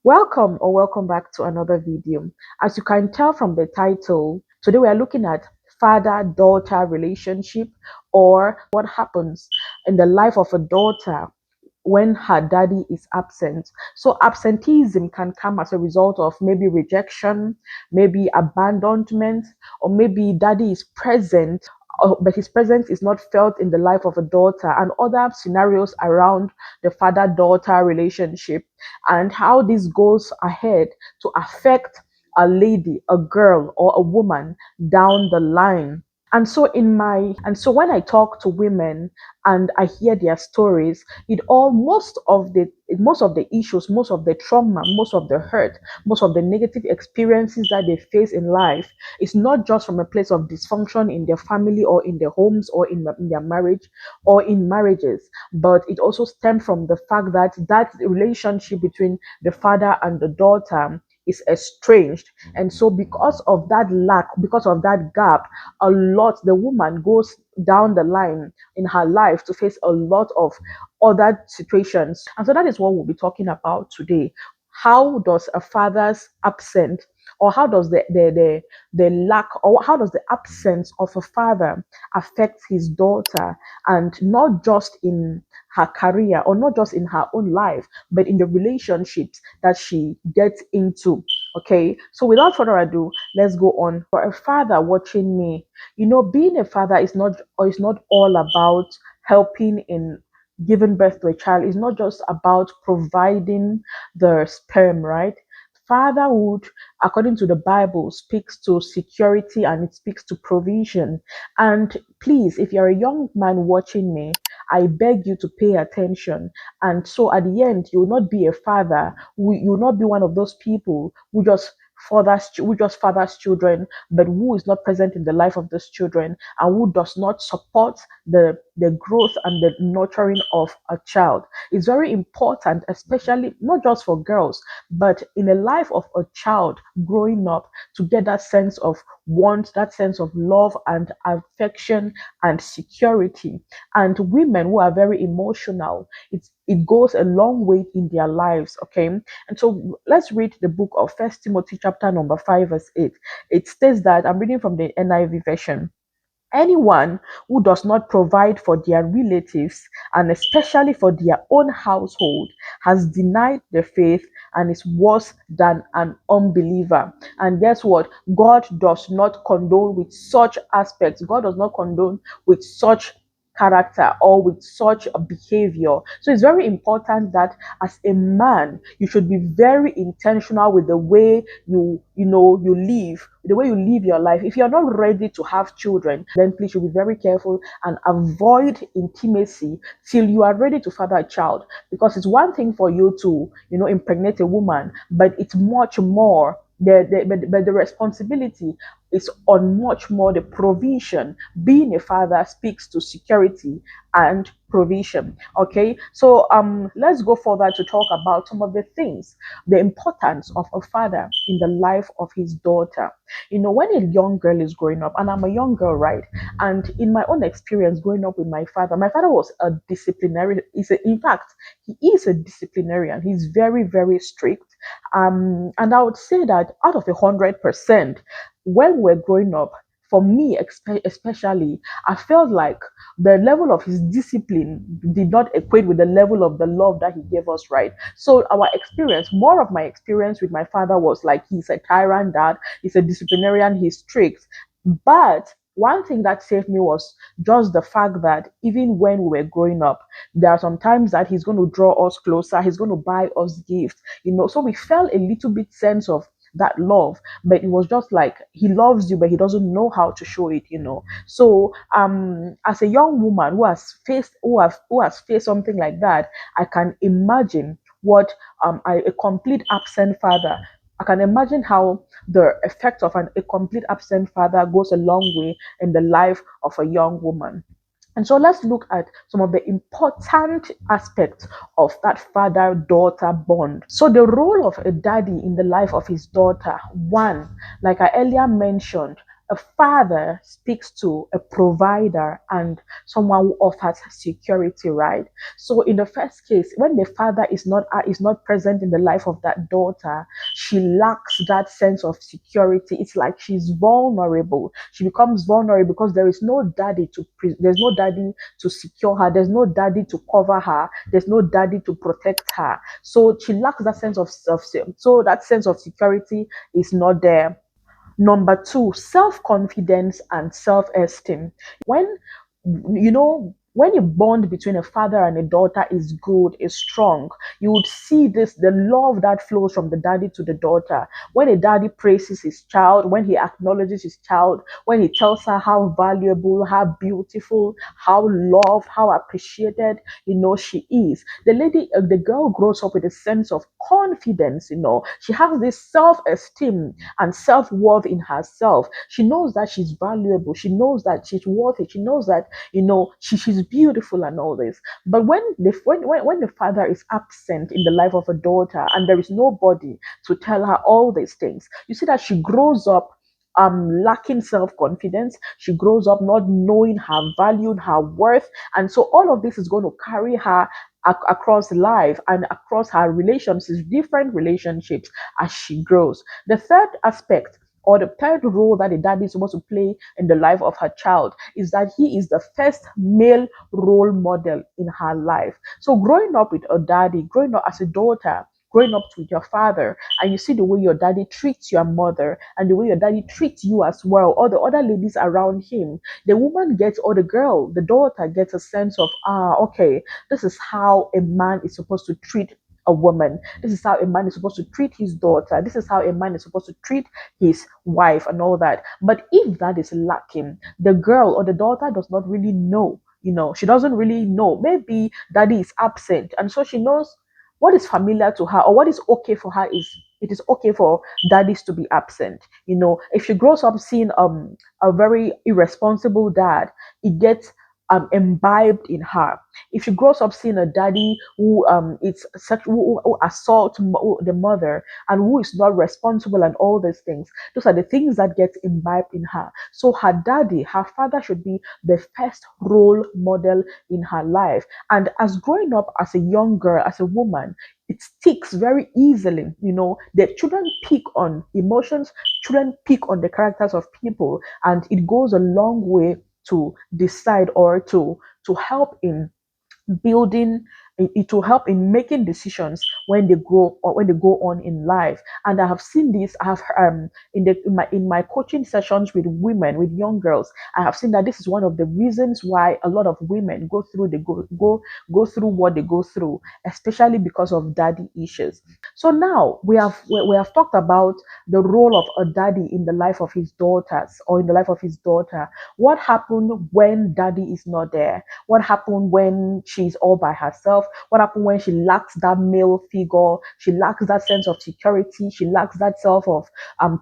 Welcome or welcome back to another video. As you can tell from the title, today we are looking at father-daughter relationship, or what happens in the life of a daughter when her daddy is absent. So absenteeism can come as a result of maybe rejection, maybe abandonment, or maybe daddy is present, but his presence is not felt in the life of a daughter, and other scenarios around the father-daughter relationship, and how this goes ahead to affect a lady, a girl, or a woman down the line. And so when I talk to women and I hear their stories, it all most of the issues, most of the trauma, most of the hurt, most of the negative experiences that they face in life is not just from a place of dysfunction in their family or in their homes or in their marriage or in marriages, but it also stems from the fact that that relationship between the father and the daughter is estranged. And so because of that lack, because of that gap, a lot the woman goes down the line in her life to face a lot of other situations. And so that is what we'll be talking about today. How does a father's absence, or how does the lack, or how does the absence of a father affect his daughter, and not just in her career or not just in her own life, but in the relationships that she gets into. Okay, so without further ado, let's go on. For a father watching me, being a father is not all about helping in giving birth to a child. It's not just about providing the sperm, right? Fatherhood, according to the Bible, speaks to security and it speaks to provision. And please, if you're a young man watching me, I beg you to pay attention. And so at the end, you will not be a father. You will not be one of those people who just fathers children, but who is not present in the life of those children, and who does not support the growth and the nurturing of a child. It's very important, especially not just for girls, but in the life of a child growing up, to get that sense of want, that sense of love and affection and security. And women who are very emotional, it goes a long way in their lives. Okay, and so let's read the book of First Timothy chapter number 5 verse 8. It states that, I'm reading from the NIV version: anyone who does not provide for their relatives, and especially for their own household, has denied the faith and is worse than an unbeliever. And guess what? God does not condone with such aspects. God does not condone with such character or with such a behavior. So it's very important that as a man, you should be very intentional with the way you live, the way you live your life. If you're not ready to have children, then please, you be very careful and avoid intimacy till you are ready to father a child. Because it's one thing for you to impregnate a woman, but it's much more but the responsibility is on much more the provision. Being a father speaks to security and provision. Okay, so let's go further to talk about some of the things, the importance of a father in the life of his daughter. When a young girl is growing up, and I'm a young girl, right? And in my own experience growing up with my father was a disciplinarian. In fact, he is a disciplinarian. He's very, very strict. And I would say that out of 100%, when we're growing up, for me especially, I felt like the level of his discipline did not equate with the level of the love that he gave us, right? So more of my experience with my father was like, he's a tyrant dad, he's a disciplinarian, he's strict. But one thing that saved me was just the fact that even when we were growing up, there are some times that he's going to draw us closer, he's going to buy us gifts, so we felt a little bit sense of that love, but it was just like he loves you, but he doesn't know how to show it. So as a young woman who has faced something like that, I can imagine what a complete absent father, I can imagine how the effect of a complete absent father goes a long way in the life of a young woman. And so let's look at some of the important aspects of that father-daughter bond. So the role of a daddy in the life of his daughter: one, like I earlier mentioned, A father speaks to a provider and someone who offers security, right? So in the first case, when the father is not present in the life of that daughter, she lacks that sense of security. It's like she's vulnerable. She becomes vulnerable because there's no daddy to secure her. There's no daddy to cover her. There's no daddy to protect her. So she lacks that sense of so that sense of security is not there. Number two, self confidence and self esteem. When when a bond between a father and a daughter is good, is strong, you would see this the love that flows from the daddy to the daughter. When a daddy praises his child, when he acknowledges his child, when he tells her how valuable, how beautiful, how loved, how appreciated, she is. The girl grows up with a sense of confidence. She has this self esteem and self worth in herself. She knows that she's valuable. She knows that she's worthy. She knows that she's beautiful and all this. But when the father is absent in the life of a daughter and there is nobody to tell her all these things, you see that she grows up lacking self-confidence. She grows up not knowing her value, her worth, and so all of this is going to carry her across life and across her relationships, different relationships, as she grows. The third aspect, or the third role that a daddy is supposed to play in the life of her child, is that he is the first male role model in her life. So growing up with a daddy, growing up as a daughter, growing up with your father, and you see the way your daddy treats your mother and the way your daddy treats you as well, or the other ladies around him, the woman gets, or the girl, the daughter gets a sense of, okay, this is how a man is supposed to treat a woman. This is how a man is supposed to treat his daughter. This is how a man is supposed to treat his wife and all that. But if that is lacking, the girl or the daughter does not really know. She doesn't really know. Maybe daddy is absent, and so she knows what is familiar to her or what is okay for her is it is okay for daddies to be absent. If she grows up seeing a very irresponsible dad, it gets imbibed in her. If she grows up seeing a daddy who it's such who assault the mother and who is not responsible and all these things, those are the things that get imbibed in her. So her father should be the first role model in her life. And as growing up as a young girl, as a woman, it sticks very easily. The children pick on emotions, children pick on the characters of people, and it goes a long way to decide or to help in building it will help in making decisions when they grow or when they go on in life. And I have seen this. I have in my coaching sessions with women, with young girls, I have seen that this is one of the reasons why a lot of women go through what they go through, especially because of daddy issues. So now we have talked about the role of a daddy in the life of his daughters or in the life of his daughter. What happened when daddy is not there? What happened when she's all by herself? What happened when she lacks that male figure? She lacks that sense of security. She lacks that self of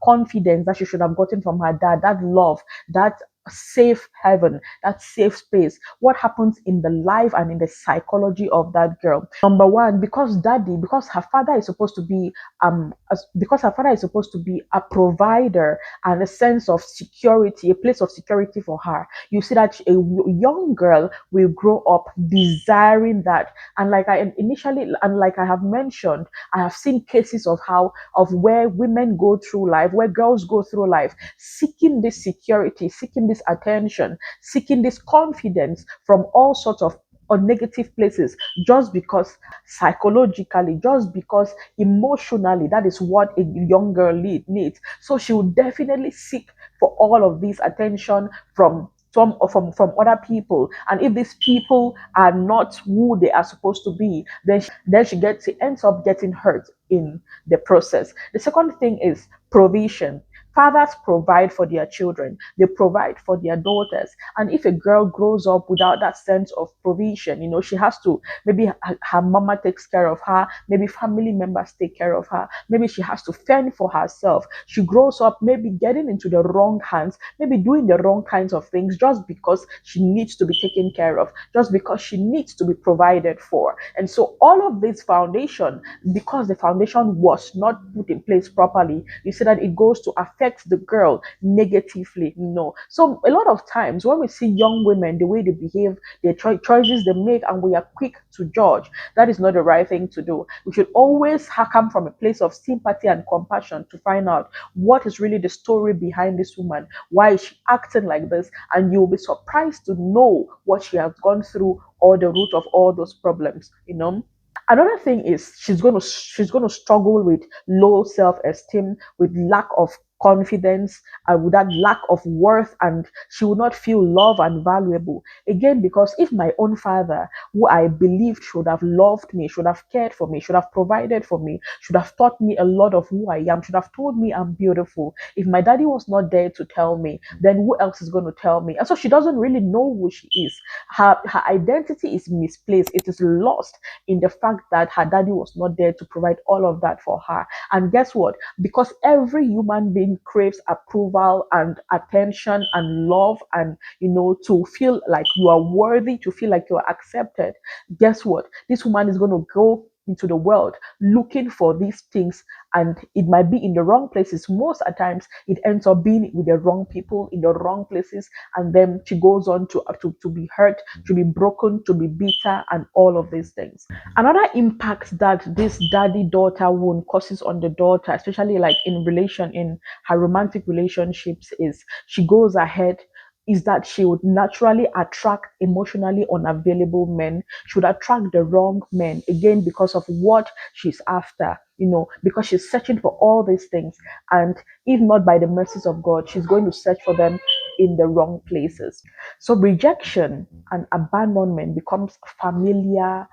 confidence that she should have gotten from her dad, that love, that safe heaven, that safe space. What happens in the life and in the psychology of that girl? Number one, because her father is supposed to be because her father is supposed to be a provider and a sense of security, a place of security for her. You see that a young girl will grow up desiring that. And like I have mentioned, I have seen cases of where women go through life, where girls go through life, seeking this security, seeking this attention, seeking this confidence from all sorts of or negative places, just because psychologically, just because emotionally, that is what a young girl needs. So she will definitely seek for all of this attention from other people. And if these people are not who they are supposed to be, then she ends up getting hurt in the process. The second thing is provision. Fathers provide for their children, they provide for their daughters. And if a girl grows up without that sense of provision, she has to, maybe her mama takes care of her, maybe family members take care of her, maybe she has to fend for herself. She grows up maybe getting into the wrong hands, maybe doing the wrong kinds of things just because she needs to be taken care of, just because she needs to be provided for. And so all of this foundation, because the foundation was not put in place properly, you see that it goes to affect affects the girl negatively. No. So a lot of times when we see young women, the way they behave, the choices they make, and we are quick to judge, that is not the right thing to do. We should always come from a place of sympathy and compassion to find out what is really the story behind this woman. Why is she acting like this? And you'll be surprised to know what she has gone through or the root of all those problems, you know. Another thing is she's going to struggle with low self-esteem, with lack of confidence, and with that lack of worth, and she will not feel loved and valuable again. Because if my own father, who I believed should have loved me, should have cared for me, should have provided for me, should have taught me a lot of who I am, should have told me I'm beautiful, if my daddy was not there to tell me, then who else is going to tell me? And so she doesn't really know who she is. Her identity is misplaced, it is lost in the fact that her daddy was not there to provide all of that for her. And guess what? Because every human being craves approval and attention and love, and to feel like you are worthy, to feel like you are accepted. Guess what? This woman is going to go into the world looking for these things, and it might be in the wrong places. Most at times it ends up being with the wrong people in the wrong places, and then she goes on to be hurt, to be broken, to be bitter, and all of these things. Another impact that this daddy daughter wound causes on the daughter, especially like in her romantic relationships, is she goes ahead is that she would naturally attract emotionally unavailable men. She would attract the wrong men, again because of what she's after, because she's searching for all these things. And if not by the mercies of God, she's going to search for them in the wrong places. So rejection and abandonment becomes familiar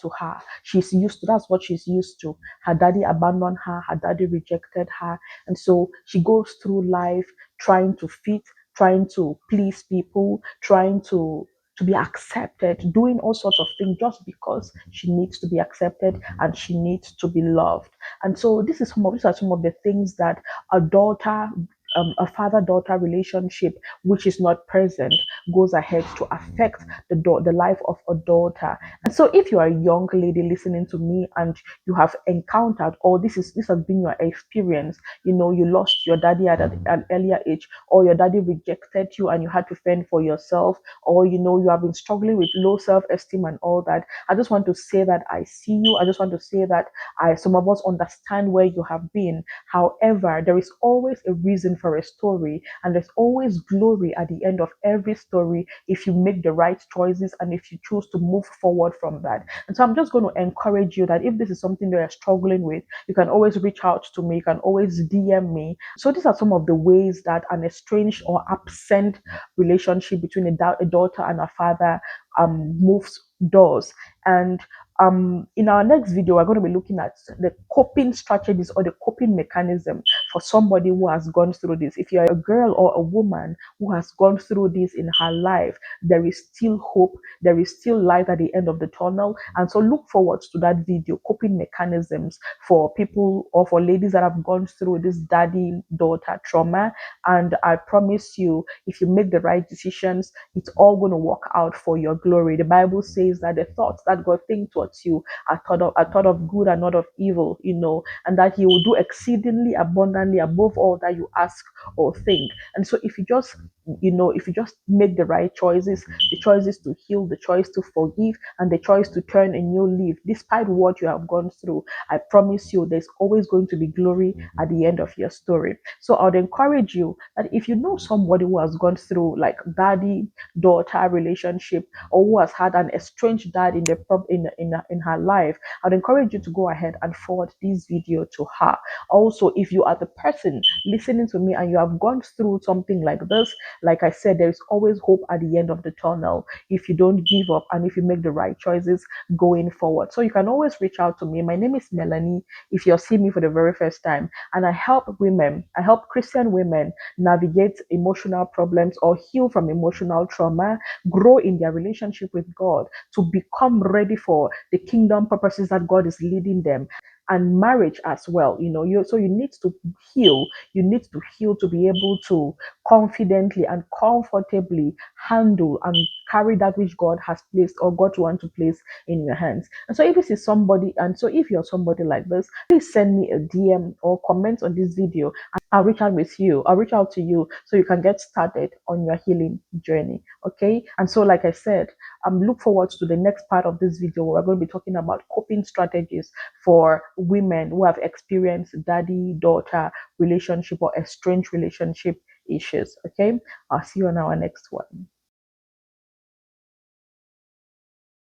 to her. She's used to That's what she's used to. Her daddy abandoned her, her daddy rejected her, and so she goes through life trying to fit, trying to please people, trying to be accepted, doing all sorts of things just because she needs to be accepted and she needs to be loved. And so these are some of the things that a daughter a father-daughter relationship which is not present goes ahead to affect the life of a daughter. And so if you are a young lady listening to me and you have encountered, or this has been your experience, you lost your daddy at an earlier age, or your daddy rejected you and you had to fend for yourself, or you have been struggling with low self-esteem and all that, I just want to say that I see you. I just want to say that some of us understand where you have been. However, there is always a reason for a story, and there's always glory at the end of every story if you make the right choices and if you choose to move forward from that. And so I'm just going to encourage you that if this is something that you're struggling with, you can always reach out to me, you can always DM me. So these are some of the ways that an estranged or absent relationship between a daughter and a father moves doors. And in our next video, we're going to be looking at the coping strategies or the coping mechanism for somebody who has gone through this. If you're a girl or a woman who has gone through this in her life, there is still hope, there is still light at the end of the tunnel. And so look forward to that video, coping mechanisms for people or for ladies that have gone through this daddy daughter trauma. And I promise you, if you make the right decisions, it's all going to work out for your glory. The Bible says that the thoughts that God thinks towards you are thought of good and not of evil, and that He will do exceedingly abundantly above all that you ask or think. And so if you just make the right choices, the choices to heal, the choice to forgive, and the choice to turn a new leaf, despite what you have gone through, I promise you there's always going to be glory at the end of your story. So I would encourage you that if you know somebody who has gone through like daddy daughter relationship, or who has had an estranged dad in her life, I'd encourage you to go ahead and forward this video to her. Also, if you are the person listening to me and you have gone through something like this, like I said, there is always hope at the end of the tunnel if you don't give up and if you make the right choices going forward. So you can always reach out to me. My name is Melanie, if you're seeing me for the very first time, and I help Christian women navigate emotional problems or heal from emotional trauma, grow in their relationship with God, to become ready for the kingdom purposes that God is leading them, and marriage as well. So you need to heal. You need to heal to be able to confidently and comfortably handle and carry that which God has placed or God want to place in your hands. And so if this is somebody, and so if you're somebody like this, please send me a DM or comment on this video. I'll reach out with you. I'll reach out to you so you can get started on your healing journey. Okay. And so, like I said, look forward to the next part of this video. We're going to be talking about coping strategies for women who have experienced daddy-daughter relationship or estranged relationship issues. Okay. I'll see you on our next one.